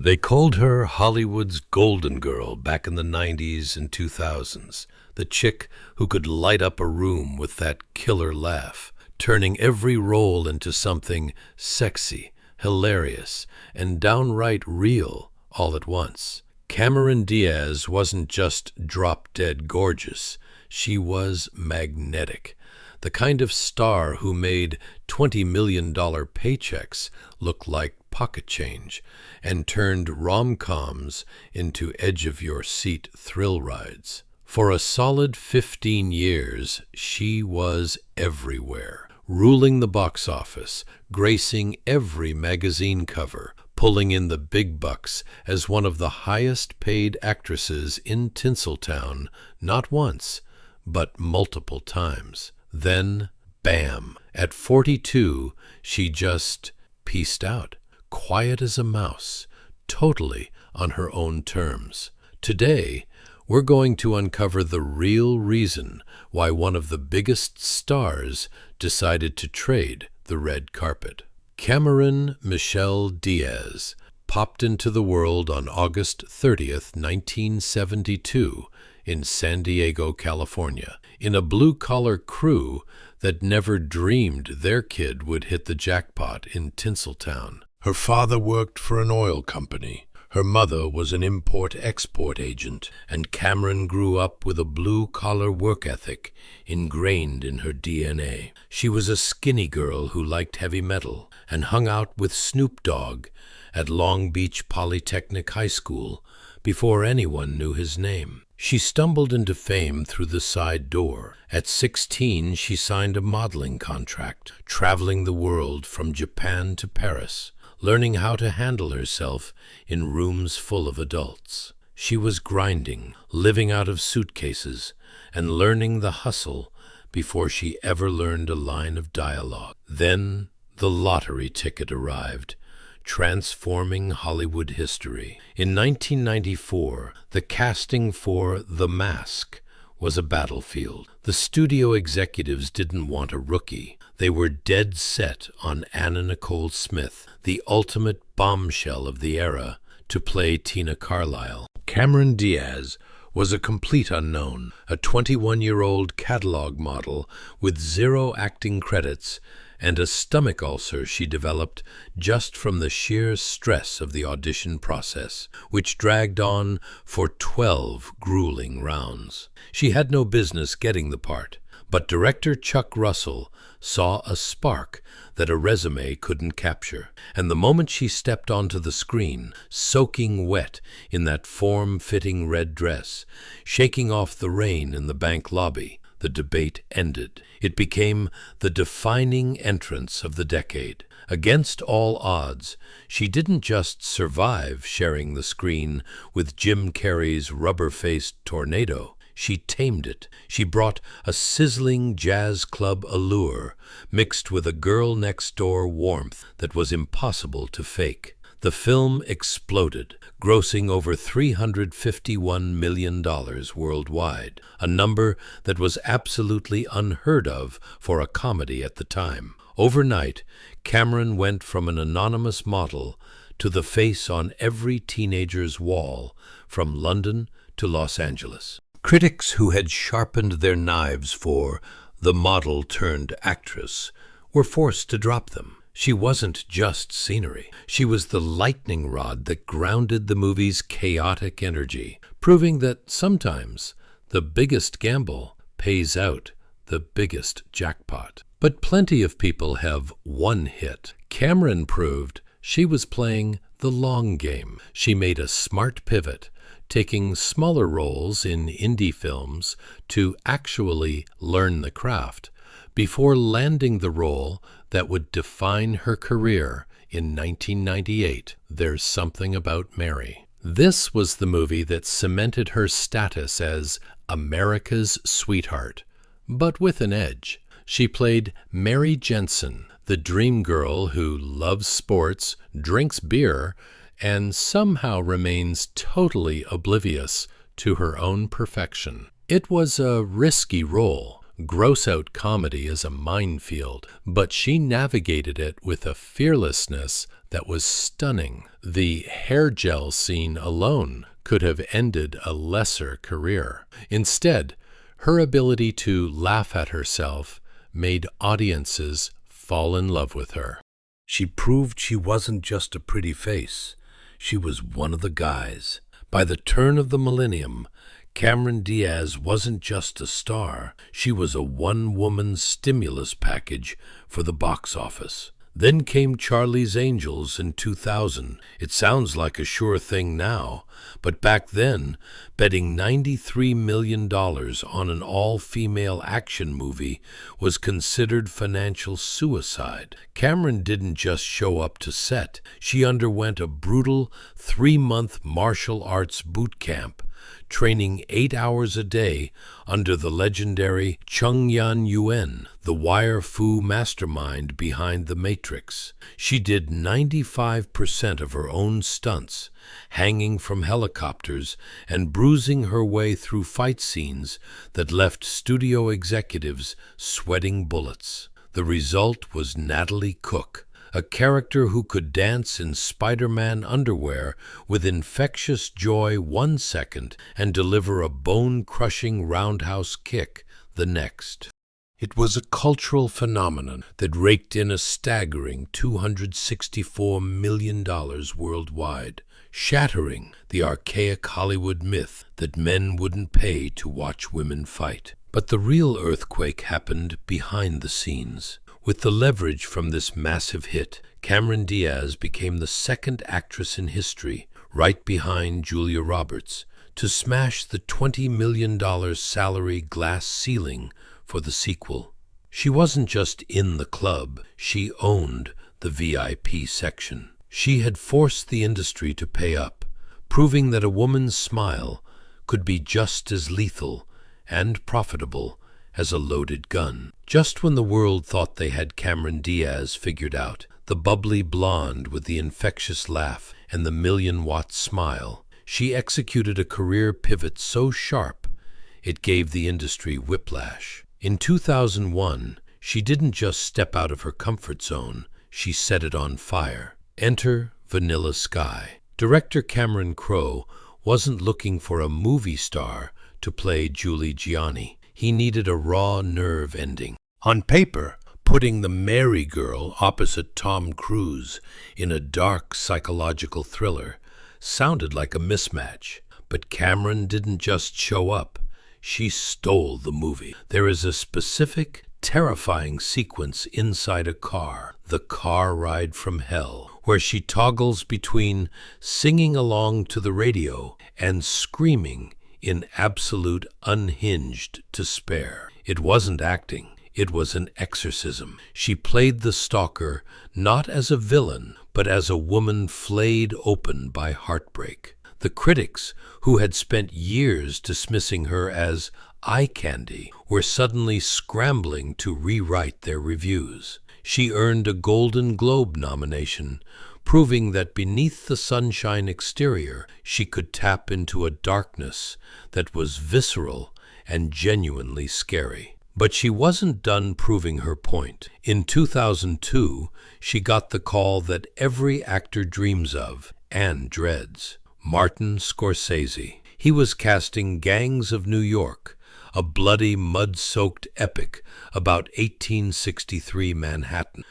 They called her Hollywood's golden girl back in the 90s and 2000s, the chick who could light up a room with that killer laugh, turning every role into something sexy, hilarious, and downright real all at once. Cameron Diaz wasn't just drop-dead gorgeous, she was magnetic. The kind of star who made $20 million paychecks look like pocket change and turned rom-coms into edge-of-your-seat thrill rides. For a solid 15 years, she was everywhere, ruling the box office, gracing every magazine cover, pulling in the big bucks as one of the highest-paid actresses in Tinseltown, not once, but multiple times. Then, bam! At 42, she just peaced out, quiet as a mouse, totally on her own terms. Today, we're going to uncover the real reason why one of the biggest stars decided to trade the red carpet. Cameron Michelle Diaz popped into the world on August 30th, 1972, in San Diego, California, in a blue-collar crew that never dreamed their kid would hit the jackpot in Tinseltown. Her father worked for an oil company. Her mother was an import-export agent, and Cameron grew up with a blue-collar work ethic ingrained in her DNA. She was a skinny girl who liked heavy metal and hung out with Snoop Dogg at Long Beach Polytechnic High School before anyone knew his name. She stumbled into fame through the side door. At 16, she signed a modeling contract, traveling the world from Japan to Paris, learning how to handle herself in rooms full of adults. She was grinding, living out of suitcases, and learning the hustle before she ever learned a line of dialogue. Then the lottery ticket arrived, transforming Hollywood history. In 1994, the casting for The Mask was a battlefield. The studio executives didn't want a rookie. They were dead set on Anna Nicole Smith, the ultimate bombshell of the era, to play Tina Carlisle. Cameron Diaz was a complete unknown, a 21-year-old catalog model with 0 acting credits and a stomach ulcer she developed just from the sheer stress of the audition process, which dragged on for 12 grueling rounds. She had no business getting the part, but director Chuck Russell saw a spark that a resume couldn't capture, and the moment she stepped onto the screen, soaking wet in that form-fitting red dress, shaking off the rain in the bank lobby, the debate ended. It became the defining entrance of the decade. Against all odds, she didn't just survive sharing the screen with Jim Carrey's rubber-faced tornado. She tamed it. She brought a sizzling jazz club allure mixed with a girl-next-door warmth that was impossible to fake. The film exploded, grossing over $351 million worldwide, a number that was absolutely unheard of for a comedy at the time. Overnight, Cameron went from an anonymous model to the face on every teenager's wall, from London to Los Angeles. Critics who had sharpened their knives for the model-turned-actress were forced to drop them. She wasn't just scenery. She was the lightning rod that grounded the movie's chaotic energy, proving that sometimes the biggest gamble pays out the biggest jackpot. But plenty of people have one hit. Cameron proved she was playing the long game. She made a smart pivot, taking smaller roles in indie films to actually learn the craft, before landing the role that would define her career in 1998, There's Something About Mary. This was the movie that cemented her status as America's sweetheart, but with an edge. She played Mary Jensen, the dream girl who loves sports, drinks beer, and somehow remains totally oblivious to her own perfection. It was a risky role, Gross-out comedy is a minefield, but she navigated it with a fearlessness that was stunning. The hair gel scene alone could have ended a lesser career. Instead, her ability to laugh at herself made audiences fall in love with her. She proved she wasn't just a pretty face. She was one of the guys. By the turn of the millennium, Cameron Diaz wasn't just a star. She was a one-woman stimulus package for the box office. Then came Charlie's Angels in 2000. It sounds like a sure thing now, but back then, betting $93 million on an all-female action movie was considered financial suicide. Cameron didn't just show up to set. She underwent a brutal 3-month martial arts boot camp, training 8 hours a day under the legendary Chung-Yan Yuen, the wire-fu mastermind behind The Matrix. She did 95% of her own stunts, hanging from helicopters and bruising her way through fight scenes that left studio executives sweating bullets. The result was Natalie Cook, a character who could dance in Spider-Man underwear with infectious joy 1 second and deliver a bone-crushing roundhouse kick the next. It was a cultural phenomenon that raked in a staggering $264 million worldwide, shattering the archaic Hollywood myth that men wouldn't pay to watch women fight. But the real earthquake happened behind the scenes. With the leverage from this massive hit, Cameron Diaz became the second actress in history, right behind Julia Roberts, to smash the $20 million salary glass ceiling for the sequel. She wasn't just in the club, she owned the VIP section. She had forced the industry to pay up, proving that a woman's smile could be just as lethal and profitable as a loaded gun. Just when the world thought they had Cameron Diaz figured out, the bubbly blonde with the infectious laugh and the million-watt smile, she executed a career pivot so sharp it gave the industry whiplash. In 2001, she didn't just step out of her comfort zone, she set it on fire. Enter Vanilla Sky. Director Cameron Crowe wasn't looking for a movie star to play Julie Gianni. He needed a raw nerve ending. On paper, putting the Mary girl opposite Tom Cruise in a dark psychological thriller sounded like a mismatch. But Cameron didn't just show up. She stole the movie. There is a specific, terrifying sequence inside a car, the car ride from hell, where she toggles between singing along to the radio and screaming in absolute unhinged despair. It wasn't acting, it was an exorcism. She played the stalker not as a villain, but as a woman flayed open by heartbreak. The critics, who had spent years dismissing her as eye candy, were suddenly scrambling to rewrite their reviews. She earned a Golden Globe nomination, proving that beneath the sunshine exterior, she could tap into a darkness that was visceral and genuinely scary. But she wasn't done proving her point. In 2002, she got the call that every actor dreams of and dreads: Martin Scorsese. He was casting Gangs of New York, a bloody, mud-soaked epic about 1863 Manhattan.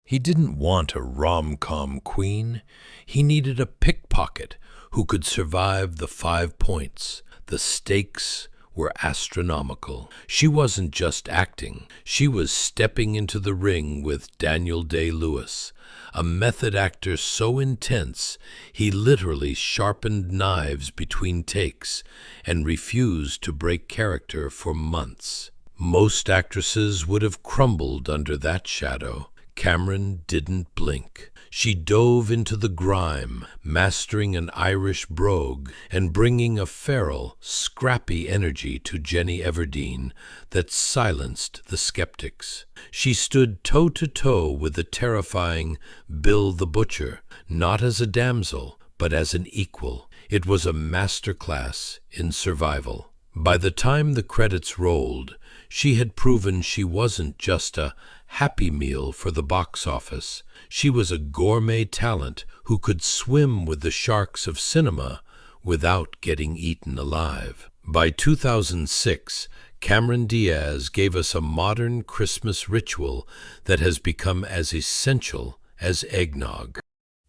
He didn't want a rom-com queen. He needed a pickpocket who could survive the 5 points. The stakes were astronomical. She wasn't just acting. She was stepping into the ring with Daniel Day-Lewis, a method actor so intense he literally sharpened knives between takes and refused to break character for months. Most actresses would have crumbled under that shadow. Cameron didn't blink. She dove into the grime, mastering an Irish brogue and bringing a feral, scrappy energy to Jenny Everdeen that silenced the skeptics. She stood toe-to-toe with the terrifying Bill the Butcher, not as a damsel, but as an equal. It was a masterclass in survival. By the time the credits rolled, she had proven she wasn't just a happy meal for the box office. She was a gourmet talent who could swim with the sharks of cinema without getting eaten alive. By 2006, Cameron Diaz gave us a modern Christmas ritual that has become as essential as eggnog.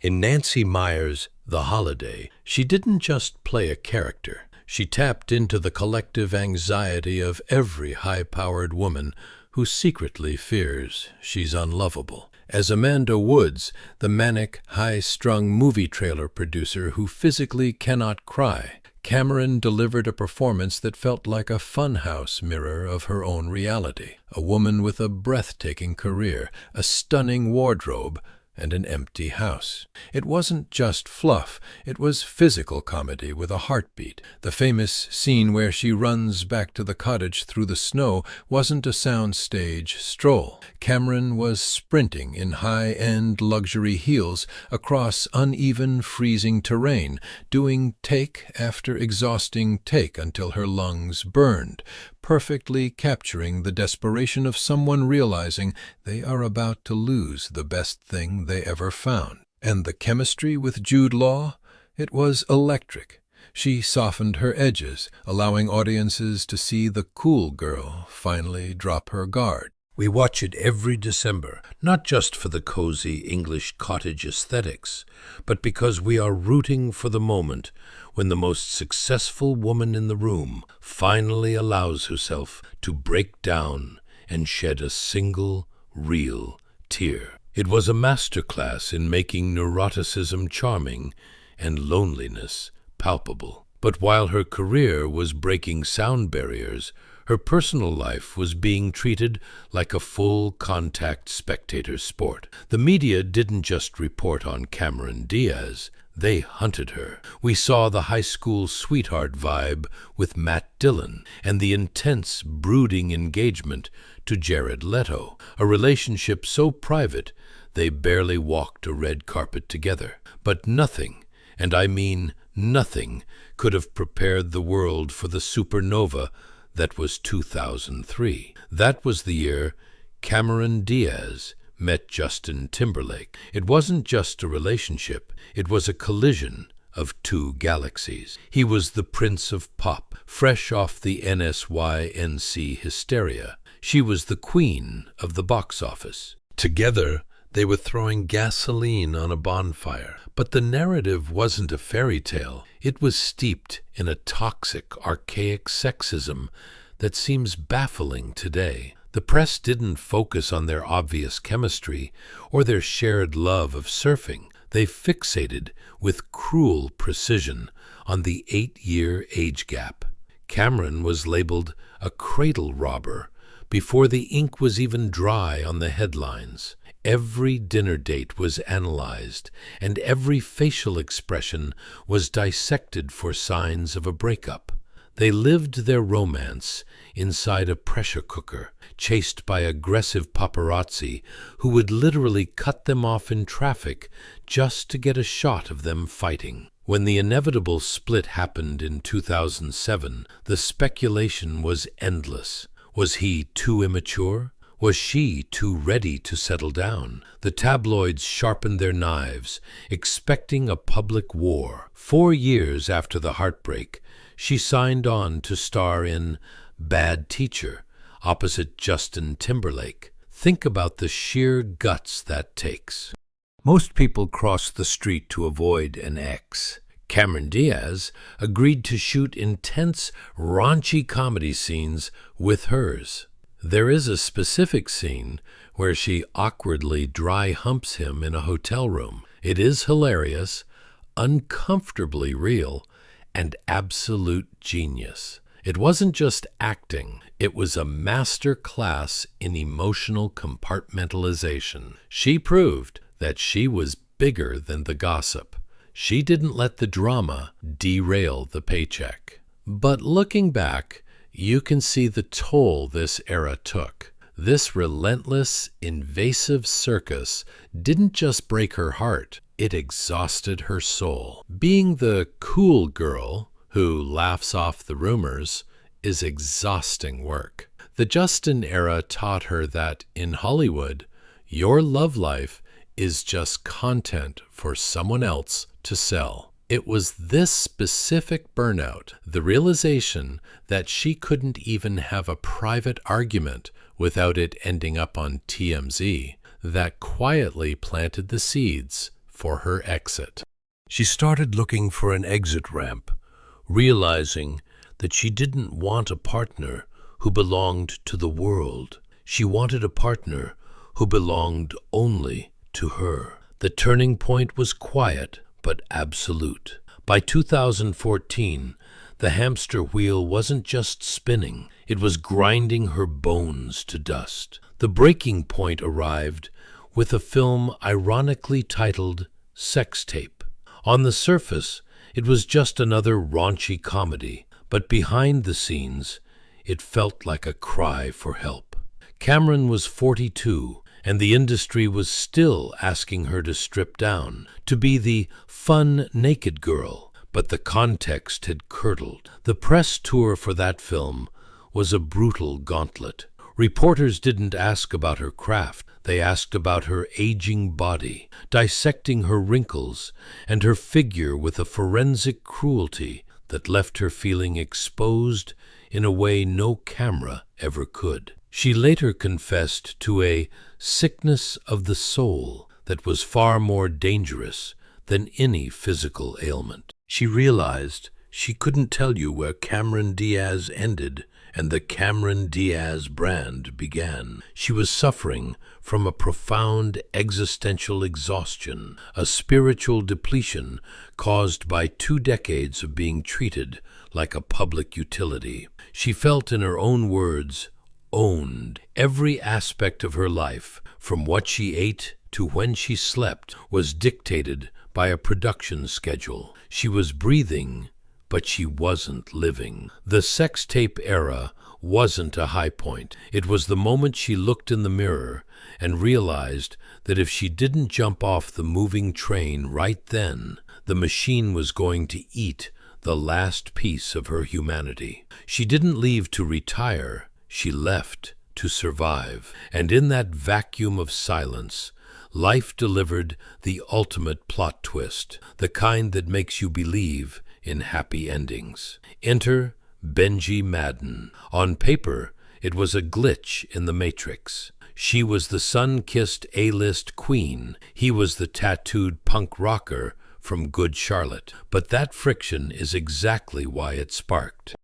In Nancy Meyers' The Holiday, she didn't just play a character. She tapped into the collective anxiety of every high-powered woman who secretly fears she's unlovable. As Amanda Woods, the manic, high-strung movie trailer producer who physically cannot cry, Cameron delivered a performance that felt like a funhouse mirror of her own reality. A woman with a breathtaking career, a stunning wardrobe, and an empty house. It wasn't just fluff, it was physical comedy with a heartbeat. The famous scene where she runs back to the cottage through the snow wasn't a soundstage stroll. Cameron was sprinting in high-end luxury heels across uneven, freezing terrain, doing take after exhausting take until her lungs burned, perfectly capturing the desperation of someone realizing they are about to lose the best thing they ever found. And the chemistry with Jude Law? It was electric. She softened her edges, allowing audiences to see the cool girl finally drop her guard. We watch it every December, not just for the cozy English cottage aesthetics, but because we are rooting for the moment when the most successful woman in the room finally allows herself to break down and shed a single, real tear. It was a masterclass in making neuroticism charming and loneliness palpable. But while her career was breaking sound barriers, her personal life was being treated like a full-contact spectator sport. The media didn't just report on Cameron Diaz, they hunted her. We saw the high school sweetheart vibe with Matt Dillon and the intense, brooding engagement to Jared Leto, a relationship so private they barely walked a red carpet together. But nothing, and I mean nothing, could have prepared the world for the supernova that was 2003. That was the year Cameron Diaz met Justin Timberlake. It wasn't just a relationship, it was a collision of two galaxies. He was the prince of pop, fresh off the NSYNC hysteria. She was the queen of the box office. Together, they were throwing gasoline on a bonfire. But the narrative wasn't a fairy tale. It was steeped in a toxic, archaic sexism that seems baffling today. The press didn't focus on their obvious chemistry or their shared love of surfing. They fixated with cruel precision on the 8-year age gap. Cameron was labeled a cradle robber before the ink was even dry on the headlines. Every dinner date was analyzed, and every facial expression was dissected for signs of a breakup. They lived their romance inside a pressure cooker, chased by aggressive paparazzi who would literally cut them off in traffic just to get a shot of them fighting. When the inevitable split happened in 2007, the speculation was endless. Was he too immature? Was she too ready to settle down? The tabloids sharpened their knives, expecting a public war. 4 years after the heartbreak, she signed on to star in Bad Teacher, opposite Justin Timberlake. Think about the sheer guts that takes. Most people cross the street to avoid an ex. Cameron Diaz agreed to shoot intense, raunchy comedy scenes with hers. There is a specific scene where she awkwardly dry humps him in a hotel room. It is hilarious, uncomfortably real, and absolute genius. It wasn't just acting, it was a master class in emotional compartmentalization. She proved that she was bigger than the gossip. She didn't let the drama derail the paycheck. But looking back, you can see the toll this era took. This relentless, invasive circus didn't just break her heart, it exhausted her soul. Being the cool girl who laughs off the rumors is exhausting work. The Justin era taught her that in Hollywood, your love life is just content for someone else to sell. It was this specific burnout, the realization that she couldn't even have a private argument without it ending up on TMZ, that quietly planted the seeds for her exit. She started looking for an exit ramp, realizing that she didn't want a partner who belonged to the world. She wanted a partner who belonged only to her. The turning point was quiet but absolute. By 2014, the hamster wheel wasn't just spinning, it was grinding her bones to dust. The breaking point arrived with a film ironically titled Sex Tape. On the surface, it was just another raunchy comedy, but behind the scenes, it felt like a cry for help. Cameron was 42, and the industry was still asking her to strip down, to be the fun naked girl, but the context had curdled. The press tour for that film was a brutal gauntlet. Reporters didn't ask about her craft, they asked about her aging body, dissecting her wrinkles and her figure with a forensic cruelty that left her feeling exposed in a way no camera ever could. She later confessed to a sickness of the soul that was far more dangerous than any physical ailment. She realized she couldn't tell you where Cameron Diaz ended and the Cameron Diaz brand began. She was suffering from a profound existential exhaustion, a spiritual depletion caused by 2 decades of being treated like a public utility. She felt, in her own words, owned. Every aspect of her life, from what she ate to when she slept, was dictated by a production schedule. She was breathing, but she wasn't living. The sex tape era wasn't a high point. It was the moment she looked in the mirror and realized that if she didn't jump off the moving train right then, the machine was going to eat the last piece of her humanity. She didn't leave to retire, she left to survive. And in that vacuum of silence, life delivered the ultimate plot twist, the kind that makes you believe in happy endings. Enter Benji Madden. On paper, it was a glitch in the Matrix. She was the sun-kissed A-list queen. He was the tattooed punk rocker from Good Charlotte. But that friction is exactly why it sparked.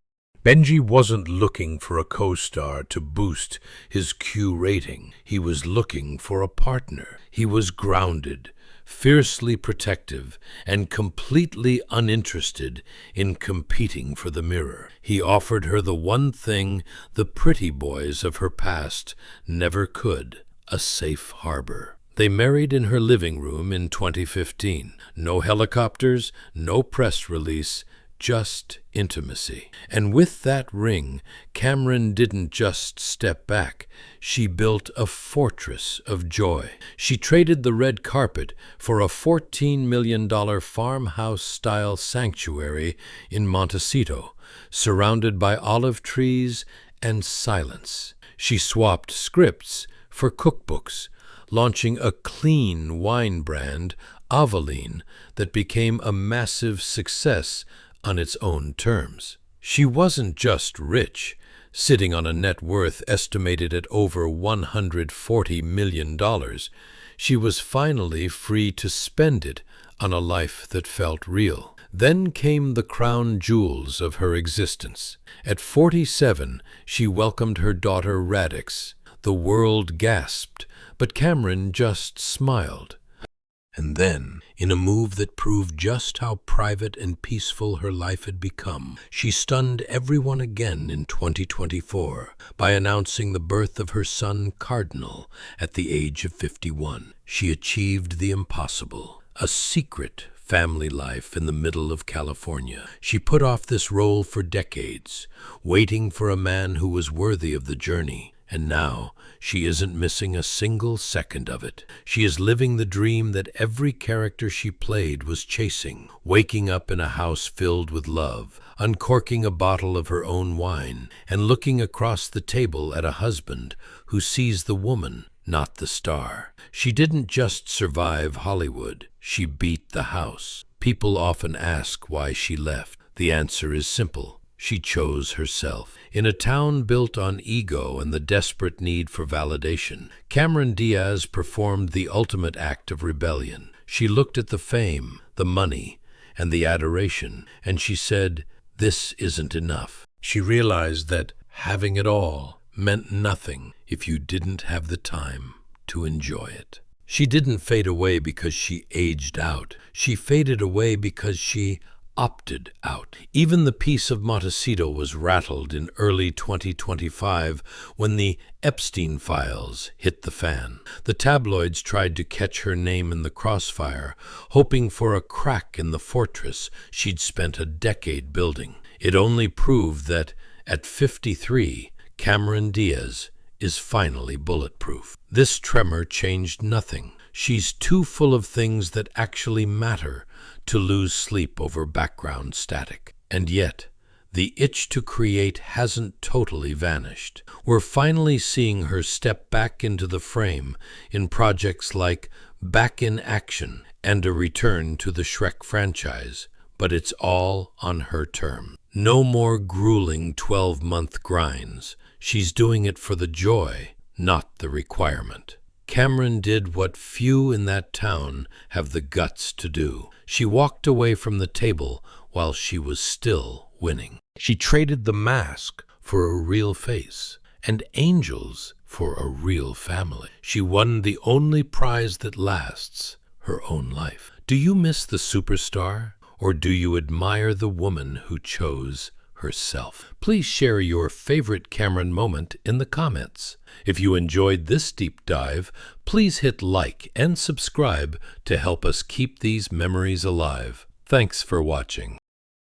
Benji wasn't looking for a co-star to boost his Q rating. He was looking for a partner. He was grounded, fiercely protective, and completely uninterested in competing for the mirror. He offered her the one thing the pretty boys of her past never could: a safe harbor. They married in her living room in 2015. No helicopters, no press release, just intimacy. And with that ring, Cameron didn't just step back. She built a fortress of joy. She traded the red carpet for a $14 million farmhouse-style sanctuary in Montecito, surrounded by olive trees and silence. She swapped scripts for cookbooks, launching a clean wine brand, Aveline, that became a massive success on its own terms. She wasn't just rich, sitting on a net worth estimated at over $140 million. She was finally free to spend it on a life that felt real. Then came the crown jewels of her existence. At 47, she welcomed her daughter Radix. The world gasped, but Cameron just smiled. And then, in a move that proved just how private and peaceful her life had become, she stunned everyone again in 2024 by announcing the birth of her son Cardinal at the age of 51. She achieved the impossible, a secret family life in the middle of California. She put off this role for decades, waiting for a man who was worthy of the journey. And now she isn't missing a single second of it. She is living the dream that every character she played was chasing, waking up in a house filled with love, uncorking a bottle of her own wine, and looking across the table at a husband who sees the woman, not the star. She didn't just survive Hollywood, she beat the house. People often ask why she left. The answer is simple. She chose herself. In a town built on ego and the desperate need for validation, Cameron Diaz performed the ultimate act of rebellion. She looked at the fame, the money, and the adoration, and she said, "This isn't enough." She realized that having it all meant nothing if you didn't have the time to enjoy it. She didn't fade away because she aged out. She faded away because she opted out. Even the peace of Montecito was rattled in early 2025 when the Epstein files hit the fan. The tabloids tried to catch her name in the crossfire, hoping for a crack in the fortress she'd spent a decade building. It only proved that, at 53, Cameron Diaz is finally bulletproof. This tremor changed nothing. She's too full of things that actually matter to lose sleep over background static. And yet, the itch to create hasn't totally vanished. We're finally seeing her step back into the frame in projects like Back in Action and a return to the Shrek franchise, but it's all on her terms. No more grueling 12-month grinds. She's doing it for the joy, not the requirement. Cameron did what few in that town have the guts to do. She walked away from the table while she was still winning. She traded the mask for a real face and angels for a real family. She won the only prize that lasts, her own life. Do you miss the superstar, or do you admire the woman who chose herself? Please share your favorite Cameron moment in the comments. If you enjoyed this deep dive, please hit like and subscribe to help us keep these memories alive. Thanks for watching.